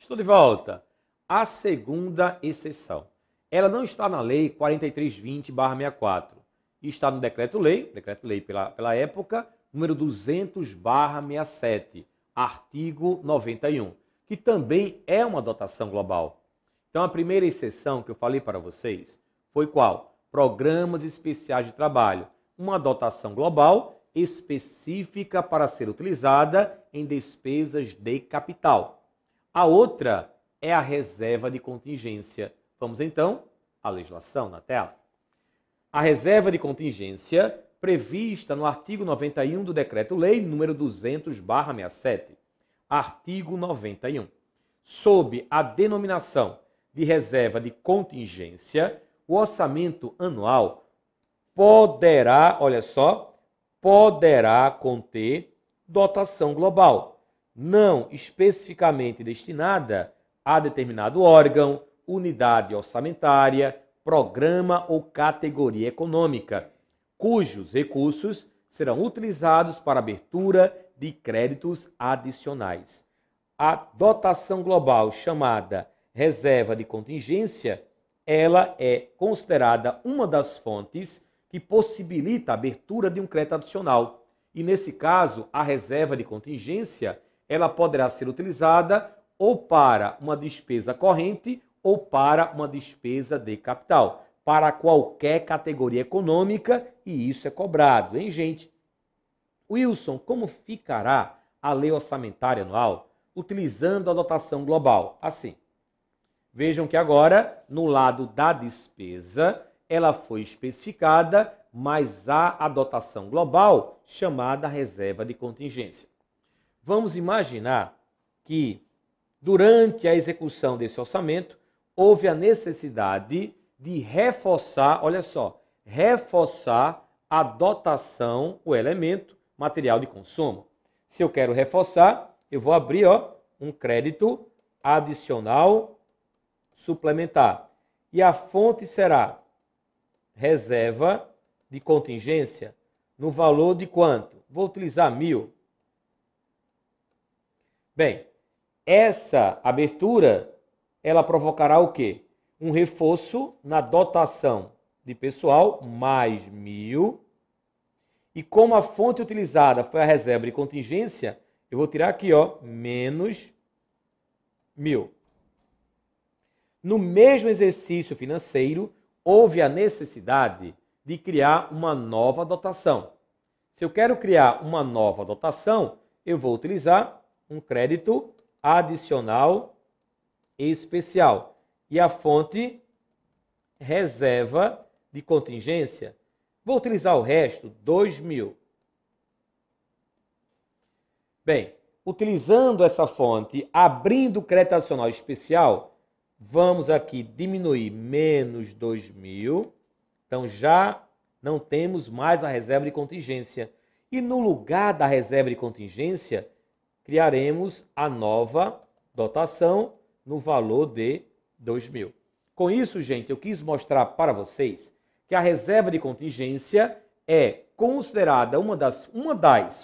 Estou de volta. A segunda exceção. Ela não está na Lei 4320/64 e está no decreto-lei pela época, número 200/67, artigo 91, que também é uma dotação global. Então, a primeira exceção que eu falei para vocês foi qual? Programas especiais de trabalho. Uma dotação global específica para ser utilizada em despesas de capital. A outra é a reserva de contingência. Vamos então à legislação na tela. A reserva de contingência prevista no artigo 91 do Decreto-Lei número 200/67. Artigo 91. Sob a denominação de reserva de contingência, o orçamento anual poderá, olha só, poderá conter dotação global, não especificamente destinada a determinado órgão, unidade orçamentária, programa ou categoria econômica, cujos recursos serão utilizados para abertura de créditos adicionais. A dotação global chamada reserva de contingência, ela é considerada uma das fontes que possibilita a abertura de um crédito adicional. E nesse caso, a reserva de contingência, ela poderá ser utilizada ou para uma despesa corrente ou para uma despesa de capital, para qualquer categoria econômica, e isso é cobrado, hein, gente? Wilson, como ficará a lei orçamentária anual utilizando a dotação global? Assim, vejam que agora, no lado da despesa, ela foi especificada, mas há a dotação global chamada reserva de contingência. Vamos imaginar que, durante a execução desse orçamento, houve a necessidade de reforçar, olha só, reforçar a dotação, o elemento material de consumo. Se eu quero reforçar, eu vou abrir um crédito adicional suplementar. E a fonte será reserva de contingência no valor de quanto? Vou utilizar 1.000. Bem, essa abertura, ela provocará o quê? Um reforço na dotação de pessoal, mais 1.000. E como a fonte utilizada foi a reserva de contingência, eu vou tirar aqui, menos 1.000. No mesmo exercício financeiro, houve a necessidade de criar uma nova dotação. Se eu quero criar uma nova dotação, eu vou utilizar um crédito adicional especial. E a fonte, reserva de contingência. Vou utilizar o resto, 2.000. Bem, utilizando essa fonte, abrindo o crédito adicional especial, vamos aqui diminuir menos 2.000. Então, já não temos mais a reserva de contingência. E no lugar da reserva de contingência, criaremos a nova dotação no valor de 2.000. Com isso, gente, eu quis mostrar para vocês que a reserva de contingência é considerada uma das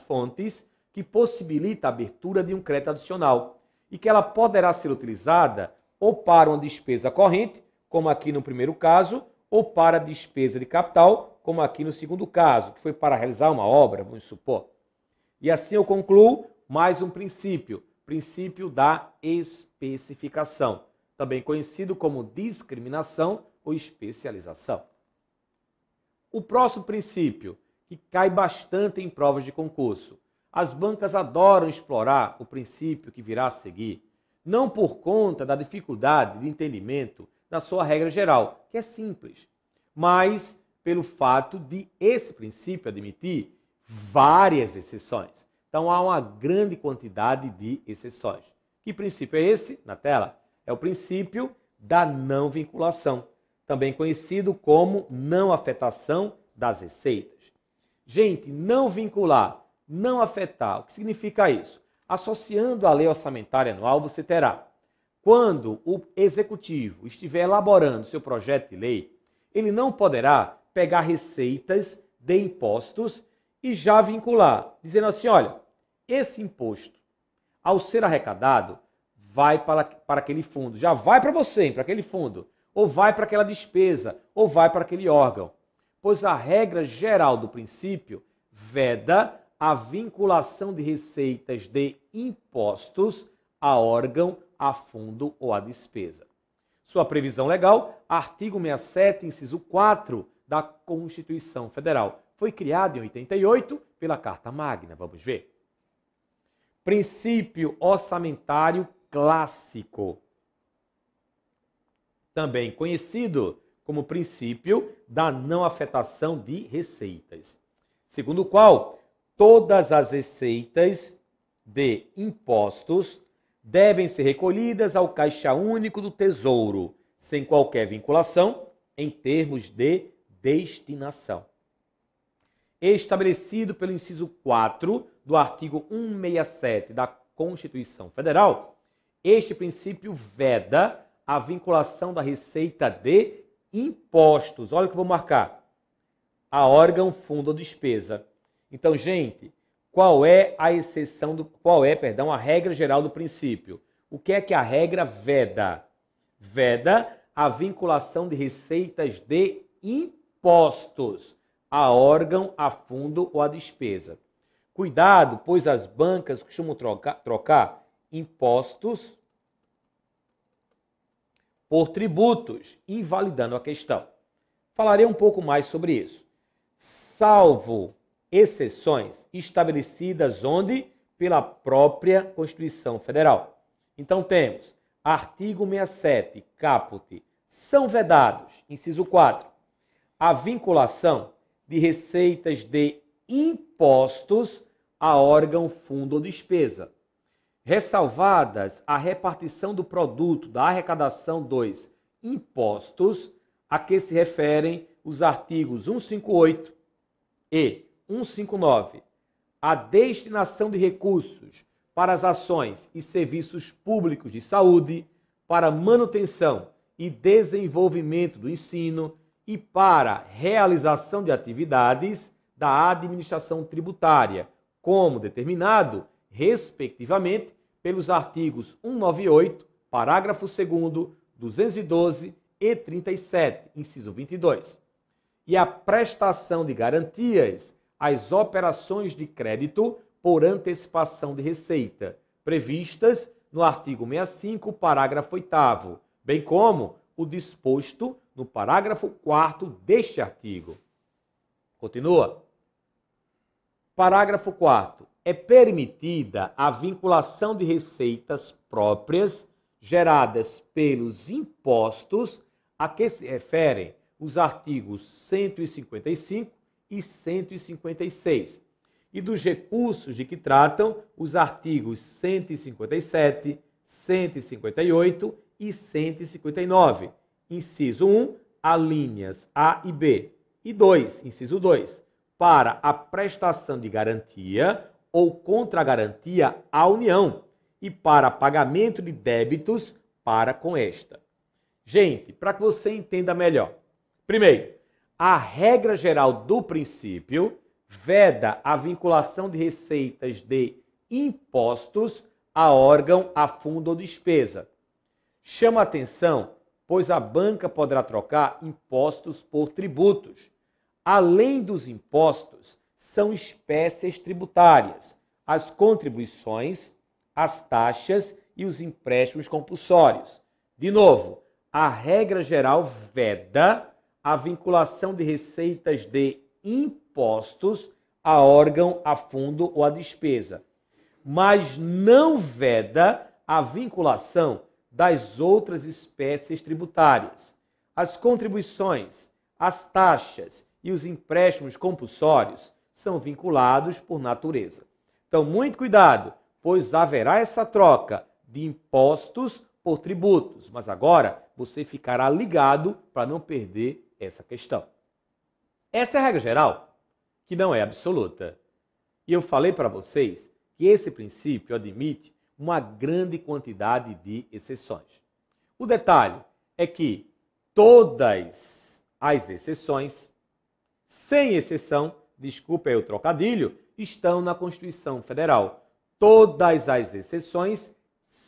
fontes que possibilita a abertura de um crédito adicional e que ela poderá ser utilizada ou para uma despesa corrente, como aqui no primeiro caso, ou para despesa de capital, como aqui no segundo caso, que foi para realizar uma obra, vamos supor. E assim eu concluo mais um princípio, princípio da especificação, também conhecido como discriminação ou especialização. O próximo princípio, que cai bastante em provas de concurso. As bancas adoram explorar o princípio que virá a seguir, não por conta da dificuldade de entendimento da sua regra geral, que é simples, mas pelo fato de esse princípio admitir várias exceções. Então, há uma grande quantidade de exceções. Que princípio é esse? Na tela. É o princípio da não vinculação, também conhecido como não afetação das receitas. Gente, não vincular, não afetar, o que significa isso? Associando a lei orçamentária anual, você terá, quando o executivo estiver elaborando seu projeto de lei, ele não poderá pegar receitas de impostos e já vincular, dizendo assim, olha, esse imposto, ao ser arrecadado, vai para aquele fundo. Já vai para você, para aquele fundo. Ou vai para aquela despesa, ou vai para aquele órgão. Pois a regra geral do princípio veda a vinculação de receitas de impostos a órgão, a fundo ou a despesa. Sua previsão legal, artigo 67, inciso 4 da Constituição Federal. Foi criado em 88 pela Carta Magna. Vamos ver. Princípio orçamentário clássico, também conhecido como princípio da não afetação de receitas, segundo o qual todas as receitas de impostos devem ser recolhidas ao Caixa Único do Tesouro, sem qualquer vinculação em termos de destinação. Estabelecido pelo inciso 4 do artigo 167 da Constituição Federal, este princípio veda a vinculação da receita de impostos. Olha o que eu vou marcar. A órgão, fundo ou despesa. Então, gente, qual é a regra geral do princípio? O que é que a regra veda? Veda a vinculação de receitas de impostos a órgão, a fundo ou a despesa. Cuidado, pois as bancas costumam trocar impostos por tributos, invalidando a questão. Falarei um pouco mais sobre isso. Salvo exceções estabelecidas onde? Pela própria Constituição Federal. Então temos artigo 67, caput, são vedados, inciso 4, a vinculação de receitas de impostos a órgão, fundo ou despesa, ressalvadas a repartição do produto da arrecadação dos impostos a que se referem os artigos 158 e 159, a destinação de recursos para as ações e serviços públicos de saúde, para manutenção e desenvolvimento do ensino e para realização de atividades da administração tributária, como determinado, respectivamente, pelos artigos 198, parágrafo 2º, 212 e 37, inciso 22. E a prestação de garantias às operações de crédito por antecipação de receita, previstas no artigo 65, parágrafo 8º, bem como o disposto no parágrafo 4º deste artigo. Continua. Parágrafo 4º. É permitida a vinculação de receitas próprias geradas pelos impostos a que se referem os artigos 155 e 156, e dos recursos de que tratam os artigos 157, 158 e 159, inciso 1, alíneas A e B, e 2, inciso 2, para a prestação de garantia ou contragarantia à União e para pagamento de débitos para com esta. Gente, para que você entenda melhor. Primeiro, a regra geral do princípio veda a vinculação de receitas de impostos a órgão, a fundo ou despesa. Chama atenção, pois a banca poderá trocar impostos por tributos. Além dos impostos, são espécies tributárias, as contribuições, as taxas e os empréstimos compulsórios. De novo, a regra geral veda a vinculação de receitas de impostos a órgão, a fundo ou a despesa, mas não veda a vinculação das outras espécies tributárias. As contribuições, as taxas e os empréstimos compulsórios são vinculados por natureza. Então, muito cuidado, pois haverá essa troca de impostos por tributos, mas agora você ficará ligado para não perder essa questão. Essa é a regra geral, que não é absoluta. E eu falei para vocês que esse princípio admite uma grande quantidade de exceções. O detalhe é que todas as exceções, sem exceção, desculpa aí o trocadilho, estão na Constituição Federal. Todas as exceções,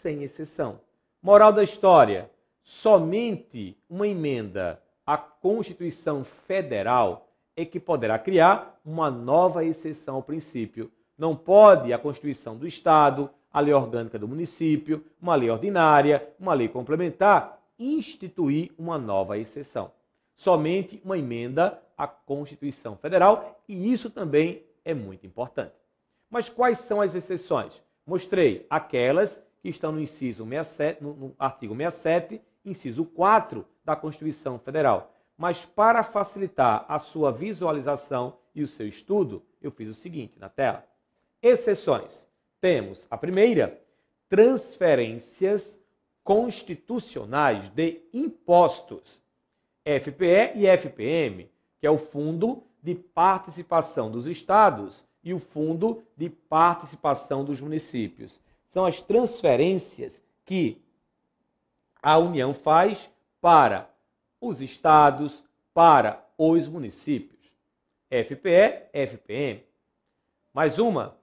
sem exceção. Moral da história: somente uma emenda à Constituição Federal é que poderá criar uma nova exceção ao princípio. Não pode a Constituição do Estado, a lei orgânica do município, uma lei ordinária, uma lei complementar, instituir uma nova exceção. Somente uma emenda à Constituição Federal, e isso também é muito importante. Mas quais são as exceções? Mostrei aquelas que estão no inciso 67, no artigo 67, inciso 4 da Constituição Federal. Mas para facilitar a sua visualização e o seu estudo, eu fiz o seguinte na tela. Exceções. Temos a primeira, transferências constitucionais de impostos, FPE e FPM, que é o Fundo de Participação dos Estados e o Fundo de Participação dos Municípios. São as transferências que a União faz para os estados, para os municípios. FPE, FPM. Mais uma,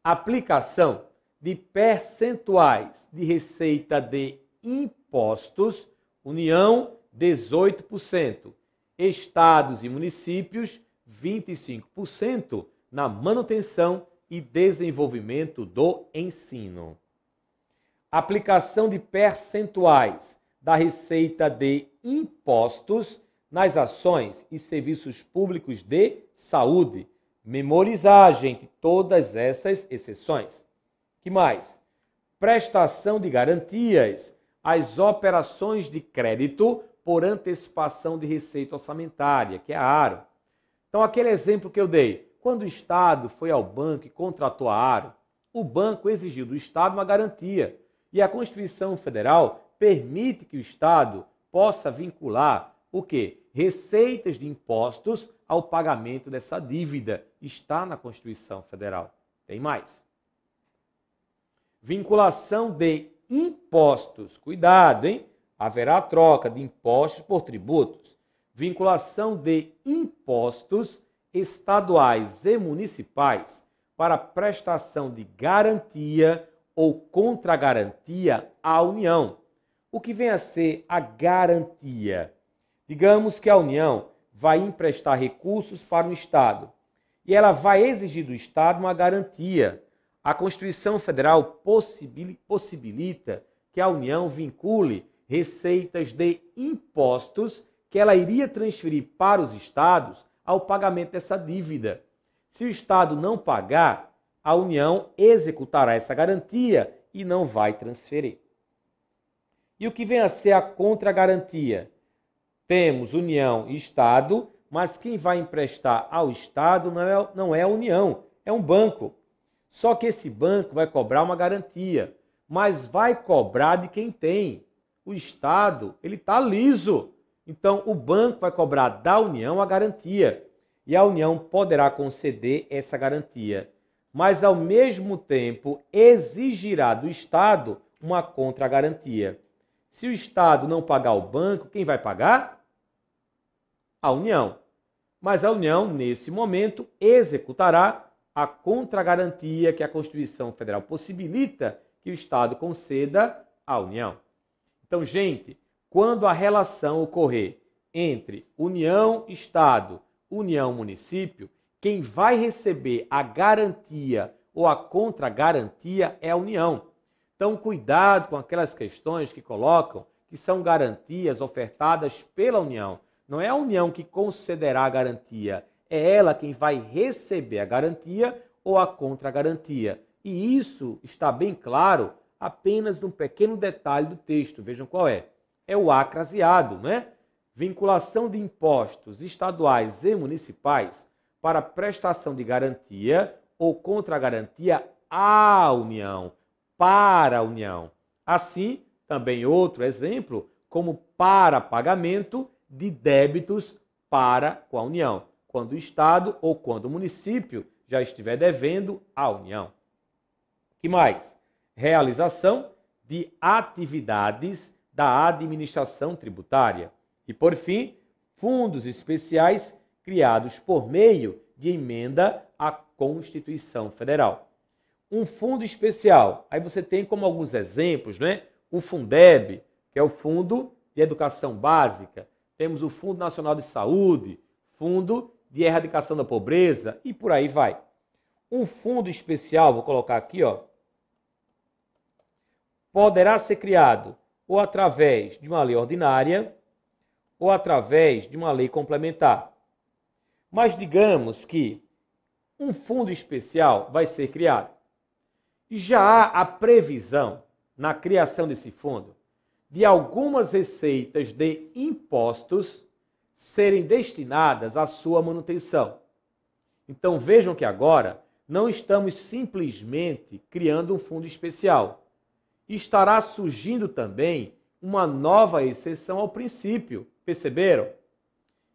aplicação de percentuais de receita de impostos, União 18%, estados e municípios 25% na manutenção e desenvolvimento do ensino. Aplicação de percentuais da receita de impostos nas ações e serviços públicos de saúde. Memorizar, gente, todas essas exceções. Que mais? Prestação de garantias às operações de crédito por antecipação de receita orçamentária, que é a ARO. Então, aquele exemplo que eu dei, quando o Estado foi ao banco e contratou a ARO, o banco exigiu do Estado uma garantia. E a Constituição Federal permite que o Estado possa vincular o quê? Receitas de impostos ao pagamento dessa dívida. Está na Constituição Federal. Tem mais. Vinculação de impostos. Cuidado, hein? Haverá troca de impostos por tributos. Vinculação de impostos estaduais e municipais para prestação de garantia ou contragarantia à União. O que vem a ser a garantia? Digamos que a União vai emprestar recursos para o Estado e ela vai exigir do Estado uma garantia. A Constituição Federal possibilita que a União vincule receitas de impostos que ela iria transferir para os estados ao pagamento dessa dívida. Se o Estado não pagar, a União executará essa garantia e não vai transferir. E o que vem a ser a contragarantia? Temos União e Estado, mas quem vai emprestar ao Estado não é a União, é um banco. Só que esse banco vai cobrar uma garantia, mas vai cobrar de quem tem. O Estado, ele está liso. Então, o banco vai cobrar da União a garantia e a União poderá conceder essa garantia, mas, ao mesmo tempo, exigirá do Estado uma contragarantia. Se o Estado não pagar o banco, quem vai pagar? A União. Mas a União, nesse momento, executará a contragarantia que a Constituição Federal possibilita que o Estado conceda à União. Então, gente, quando a relação ocorrer entre União, Estado, União, Município, quem vai receber a garantia ou a contragarantia é a União. Então, cuidado com aquelas questões que colocam que são garantias ofertadas pela União. Não é a União que concederá a garantia, é ela quem vai receber a garantia ou a contragarantia. E isso está bem claro apenas num pequeno detalhe do texto. Vejam qual é. É o acraseado, né? Vinculação de impostos estaduais e municipais para prestação de garantia ou contragarantia à União, para a União. Assim, também outro exemplo, como para pagamento de débitos para com a União, quando o Estado ou quando o município já estiver devendo à União. Que mais? Realização de atividades da administração tributária. E, por fim, fundos especiais criados por meio de emenda à Constituição Federal. um fundo especial. Aí você tem como alguns exemplos, né? O Fundeb, que é o Fundo de Educação Básica. Temos o Fundo Nacional de Saúde, Fundo de Erradicação da Pobreza e por aí vai. Um fundo especial, vou colocar aqui, ó, poderá ser criado ou através de uma lei ordinária ou através de uma lei complementar. Mas digamos que um fundo especial vai ser criado. E já há a previsão, na criação desse fundo, de algumas receitas de impostos serem destinadas à sua manutenção. Então vejam que agora não estamos simplesmente criando um fundo especial. Estará surgindo também uma nova exceção ao princípio, perceberam?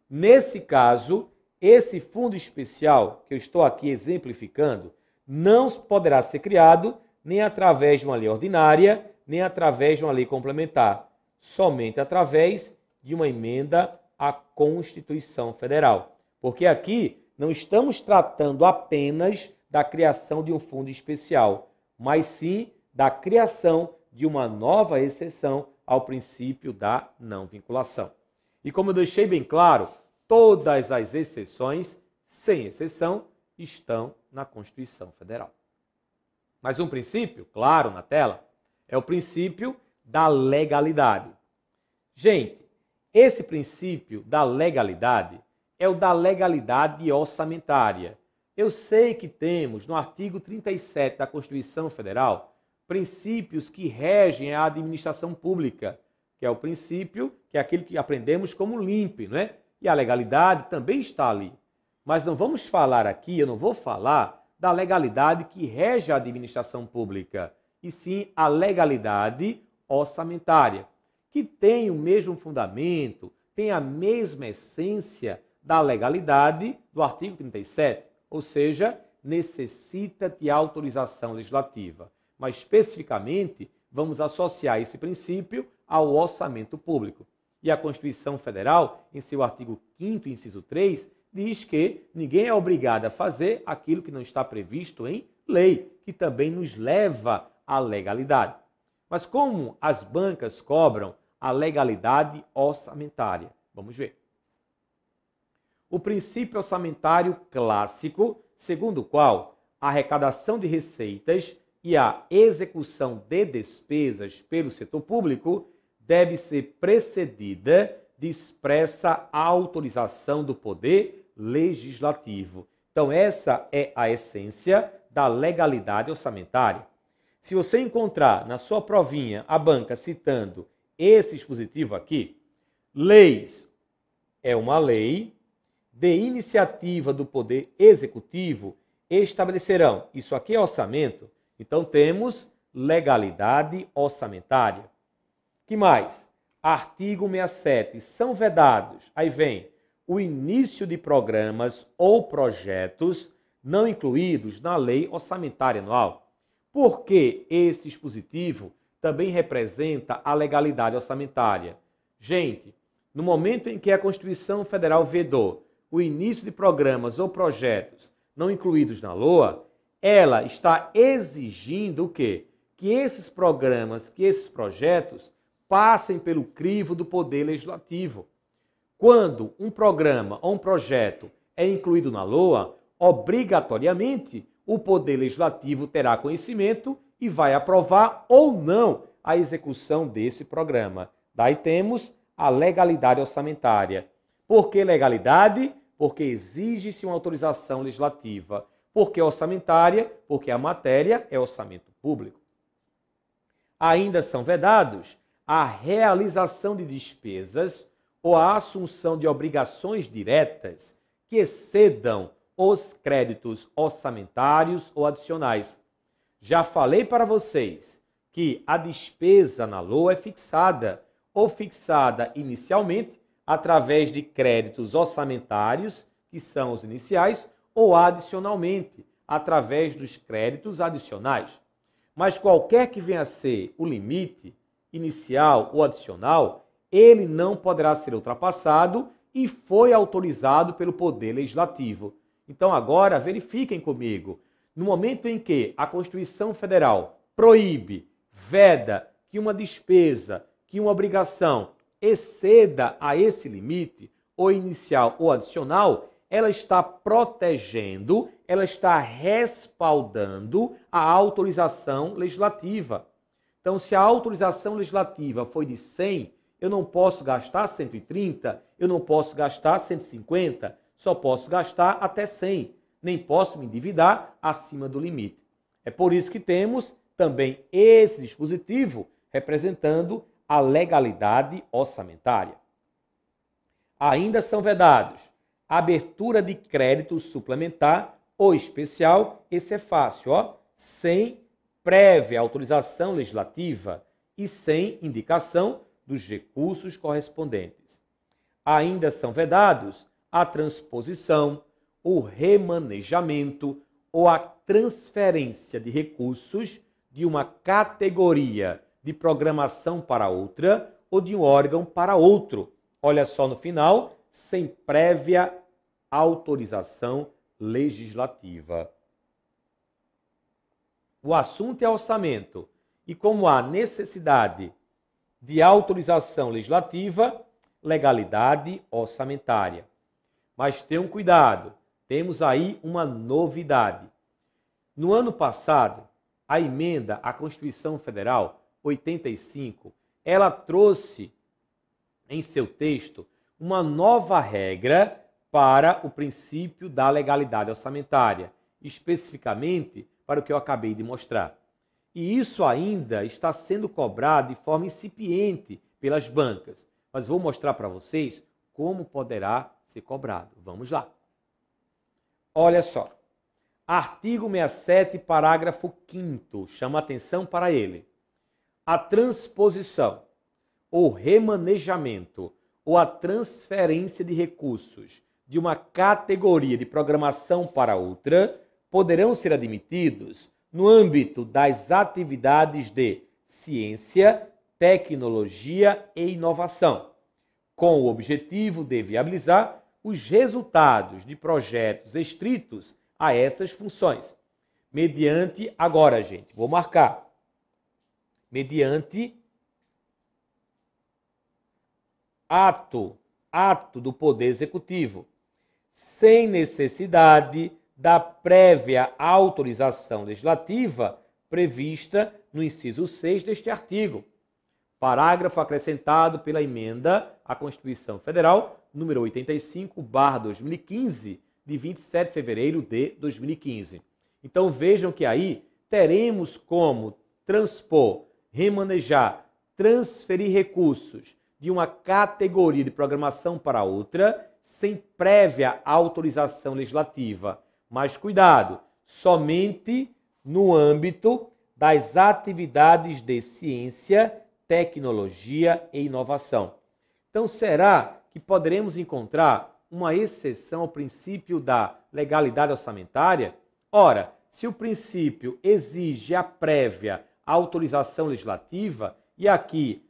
Nesse caso, esse fundo especial que eu estou aqui exemplificando não poderá ser criado nem através de uma lei ordinária, nem através de uma lei complementar, somente através de uma emenda à Constituição Federal. Porque aqui não estamos tratando apenas da criação de um fundo especial, mas sim da criação de uma nova exceção ao princípio da não vinculação. E como eu deixei bem claro, todas as exceções, sem exceção, estão na Constituição Federal. Mas um princípio, claro, na tela, é o princípio da legalidade. Gente, esse princípio da legalidade é o da legalidade orçamentária. Eu sei que temos no artigo 37 da Constituição Federal princípios que regem a administração pública, que é o princípio, que é aquele que aprendemos como LIMP, não é? E a legalidade também está ali. Mas não vamos falar aqui, eu não vou falar da legalidade que rege a administração pública, e sim a legalidade orçamentária, que tem o mesmo fundamento, tem a mesma essência da legalidade do artigo 37, ou seja, necessita de autorização legislativa. Mas especificamente, vamos associar esse princípio ao orçamento público. E a Constituição Federal, em seu artigo 5º, inciso 3, diz que ninguém é obrigado a fazer aquilo que não está previsto em lei, que também nos leva à legalidade. Mas como as bancas cobram a legalidade orçamentária? Vamos ver. O princípio orçamentário clássico, segundo o qual a arrecadação de receitas e a execução de despesas pelo setor público deve ser precedida de expressa autorização do Poder Legislativo. Então, essa é a essência da legalidade orçamentária. Se você encontrar na sua provinha a banca citando esse dispositivo aqui, leis é uma lei de iniciativa do Poder Executivo estabelecerão. Isso aqui é orçamento. Então, temos legalidade orçamentária. Que mais? Artigo 67. São vedados, aí vem, o início de programas ou projetos não incluídos na lei orçamentária anual. Porque esse dispositivo também representa a legalidade orçamentária. Gente, no momento em que a Constituição Federal vedou o início de programas ou projetos não incluídos na LOA, ela está exigindo o quê? Que esses programas, que esses projetos passem pelo crivo do Poder Legislativo. Quando um programa ou um projeto é incluído na LOA, obrigatoriamente o Poder Legislativo terá conhecimento e vai aprovar ou não a execução desse programa. Daí temos a legalidade orçamentária. Por que legalidade? Porque exige-se uma autorização legislativa. Por que orçamentária? Porque a matéria é orçamento público. Ainda são vedados a realização de despesas ou a assunção de obrigações diretas que excedam os créditos orçamentários ou adicionais. Já falei para vocês que a despesa na LOA é fixada ou fixada inicialmente através de créditos orçamentários, que são os iniciais, ou adicionalmente, através dos créditos adicionais. Mas qualquer que venha a ser o limite, inicial ou adicional, ele não poderá ser ultrapassado e foi autorizado pelo Poder Legislativo. Então agora verifiquem comigo, No momento em que a Constituição Federal proíbe, veda que uma despesa, que uma obrigação exceda a esse limite, ou inicial ou adicional, ela está protegendo, ela está respaldando a autorização legislativa. Então, se a autorização legislativa foi de 100, eu não posso gastar 130, eu não posso gastar 150, só posso gastar até 100. Nem posso me endividar acima do limite. É por isso que temos também esse dispositivo representando a legalidade orçamentária. Ainda são vedados a abertura de crédito suplementar ou especial, esse é fácil, sem prévia autorização legislativa e sem indicação dos recursos correspondentes. Ainda são vedados a transposição, o remanejamento ou a transferência de recursos de uma categoria de programação para outra ou de um órgão para outro. Olha só no final, sem prévia autorização legislativa. O assunto é orçamento e como há necessidade de autorização legislativa, legalidade orçamentária. Mas tenham cuidado, temos aí uma novidade. No ano passado, a emenda à Constituição Federal 85, ela trouxe em seu texto uma nova regra para o princípio da legalidade orçamentária, especificamente para o que eu acabei de mostrar. E isso ainda está sendo cobrado de forma incipiente pelas bancas, mas vou mostrar para vocês como poderá ser cobrado. Vamos lá. Olha só. Artigo 67, parágrafo 5º, chama atenção para ele. A transposição ou remanejamento ou a transferência de recursos de uma categoria de programação para outra poderão ser admitidos no âmbito das atividades de ciência, tecnologia e inovação, com o objetivo de viabilizar os resultados de projetos estritos a essas funções, mediante, agora gente, vou marcar, mediante ato do Poder Executivo, sem necessidade da prévia autorização legislativa prevista no inciso 6 deste artigo. Parágrafo acrescentado pela emenda à Constituição Federal, número 85/2015, de 27 de fevereiro de 2015. Então vejam que aí teremos como transpor, remanejar, transferir recursos de uma categoria de programação para outra, sem prévia autorização legislativa. Mas cuidado, somente no âmbito das atividades de ciência, tecnologia e inovação. Então, será que poderemos encontrar uma exceção ao princípio da legalidade orçamentária? Ora, se o princípio exige a prévia autorização legislativa, e aqui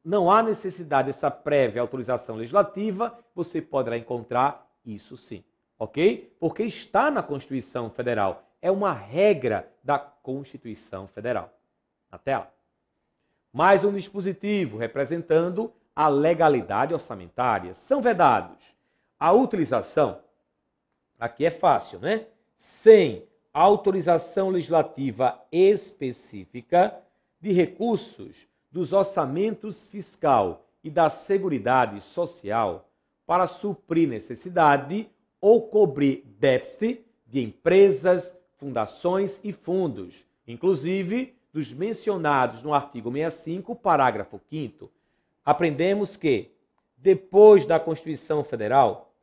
não há necessidade dessa prévia autorização legislativa, você poderá encontrar isso sim, ok? Porque está na Constituição Federal, é uma regra da Constituição Federal. Na tela. Mais um dispositivo representando a legalidade orçamentária. São vedados a utilização, aqui é fácil, né? Sem autorização legislativa específica de recursos dos orçamentos fiscal e da Seguridade Social para suprir necessidade ou cobrir déficit de empresas, fundações e fundos, inclusive dos mencionados no artigo 65, parágrafo 5º. Aprendemos que, depois da Constituição Federal,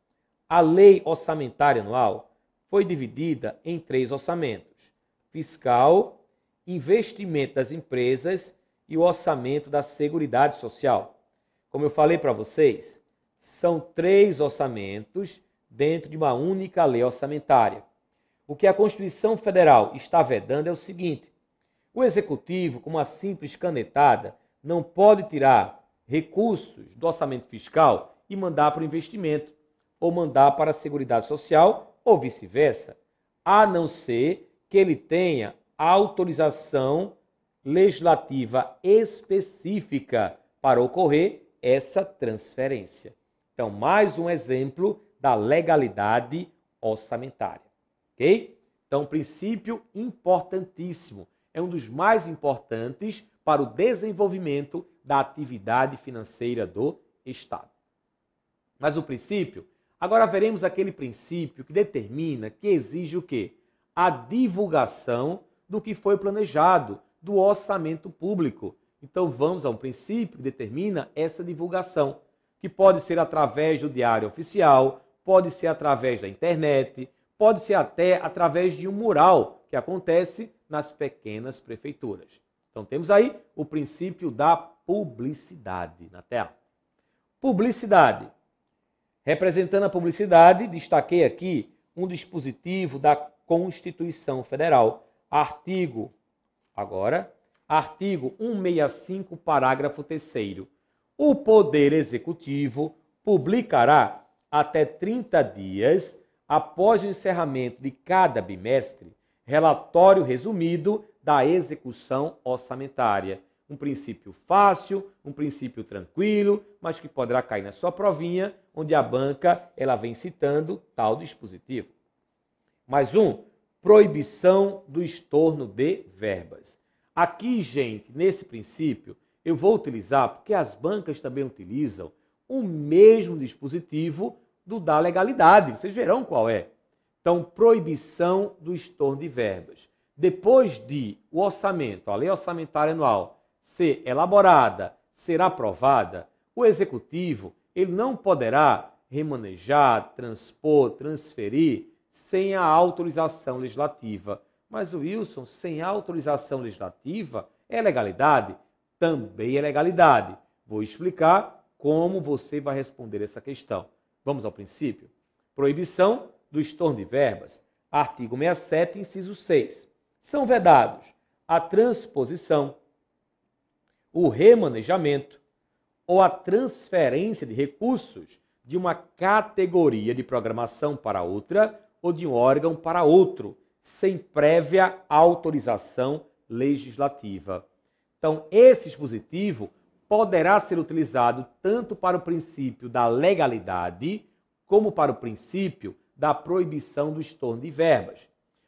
a Lei Orçamentária Anual foi dividida em 3 orçamentos: fiscal, investimento das empresas e o orçamento da Seguridade Social. Como eu falei para vocês, são 3 orçamentos dentro de uma única lei orçamentária. O que a Constituição Federal está vedando é o seguinte: o Executivo, com uma simples canetada, não pode tirar recursos do orçamento fiscal e mandar para o investimento, ou mandar para a Seguridade Social, ou vice-versa, a não ser que ele tenha autorização legislativa específica para ocorrer essa transferência. Então, mais um exemplo da legalidade orçamentária, ok? Então, princípio importantíssimo, é um dos mais importantes para o desenvolvimento da atividade financeira do Estado. Mas o princípio, agora veremos aquele princípio que determina, que exige o quê? A divulgação do que foi planejado, do orçamento público. Então vamos a um princípio que determina essa divulgação, que pode ser através do diário oficial, pode ser através da internet, pode ser até através de um mural que acontece nas pequenas prefeituras. Então temos aí o princípio da publicidade na tela. Publicidade. Representando a publicidade, destaquei aqui um dispositivo da Constituição Federal, artigo 165, parágrafo 3º. O Poder Executivo publicará até 30 dias após o encerramento de cada bimestre relatório resumido da execução orçamentária. Um princípio fácil, um princípio tranquilo, mas que poderá cair na sua provinha, onde a banca ela vem citando tal dispositivo. Mais um, proibição do estorno de verbas. Aqui, gente, nesse princípio, eu vou utilizar, porque as bancas também utilizam, o mesmo dispositivo do da legalidade. Vocês verão qual é. Então, proibição do estorno de verbas. Depois de o orçamento, a lei orçamentária anual, ser elaborada, ser aprovada, o executivo ele não poderá remanejar, transpor, transferir sem a autorização legislativa. Mas, Wilson, sem a autorização legislativa é legalidade? Também é legalidade. Vou explicar como você vai responder essa questão. Vamos ao princípio? Proibição do estorno de verbas. Artigo 67, inciso 6. São vedados a transposição, o remanejamento ou a transferência de recursos de uma categoria de programação para outra ou de um órgão para outro, sem prévia autorização legislativa. Então, esse dispositivo poderá ser utilizado tanto para o princípio da legalidade como para o princípio da proibição do estorno de verbas.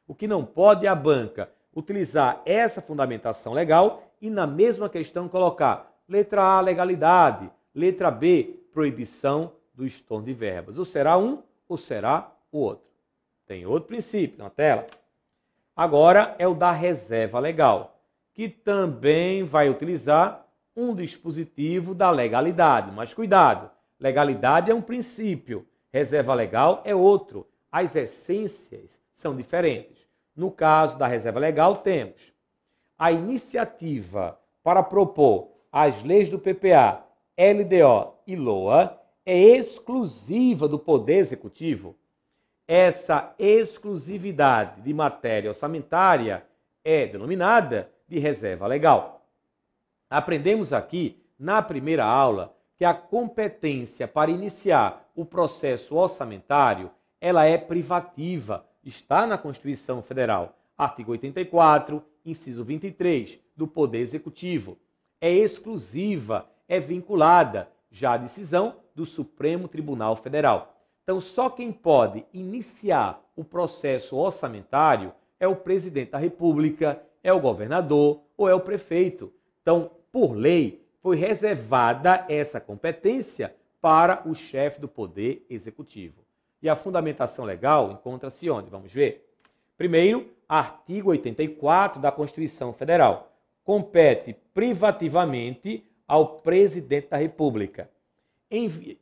O que não pode é a banca utilizar essa fundamentação legal e na mesma questão colocar letra A, legalidade, letra B, proibição do estorno de verbas. Ou será um ou será o outro. Tem outro princípio na tela. Agora é o da reserva legal, que também vai utilizar um dispositivo da legalidade. Mas cuidado, legalidade é um princípio, reserva legal é outro. As essências são diferentes. No caso da reserva legal, temos a iniciativa para propor as leis do PPA, LDO e LOA é exclusiva do Poder Executivo. Essa exclusividade de matéria orçamentária é denominada de reserva legal. Aprendemos aqui, na primeira aula, que a competência para iniciar o processo orçamentário ela é privativa, está na Constituição Federal, artigo 84, inciso 23, do Poder Executivo. É exclusiva, é vinculada, já a decisão do Supremo Tribunal Federal. Então, só quem pode iniciar o processo orçamentário é o presidente da República, é o governador ou é o prefeito. Então, por lei, foi reservada essa competência para o chefe do Poder Executivo. E a fundamentação legal encontra-se onde? Vamos ver. Primeiro, artigo 84 da Constituição Federal. Compete privativamente ao presidente da República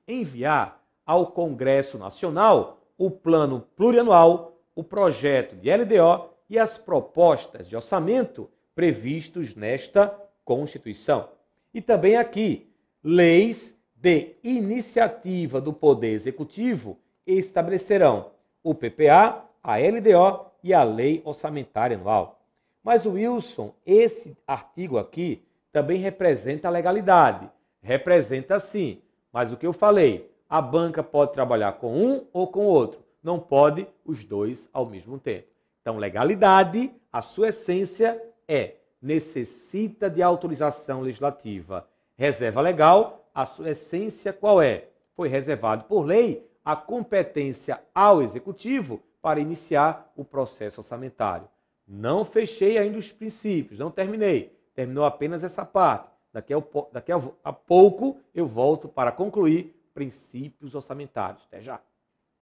enviar ao Congresso Nacional o plano plurianual, o projeto de LDO e as propostas de orçamento previstos nesta Constituição. E também aqui, leis de iniciativa do Poder Executivo estabelecerão o PPA, a LDO e a Lei Orçamentária Anual. Mas, Wilson, esse artigo aqui também representa a legalidade. Representa sim, mas o que eu falei, a banca pode trabalhar com um ou com outro, não pode os dois ao mesmo tempo. Então, legalidade, a sua essência é necessita de autorização legislativa. Reserva legal, a sua essência qual é? Foi reservado por lei a competência ao executivo para iniciar o processo orçamentário. Não fechei ainda os princípios, não terminei. Terminou apenas essa parte. Daqui a pouco eu volto para concluir princípios orçamentários. Até já.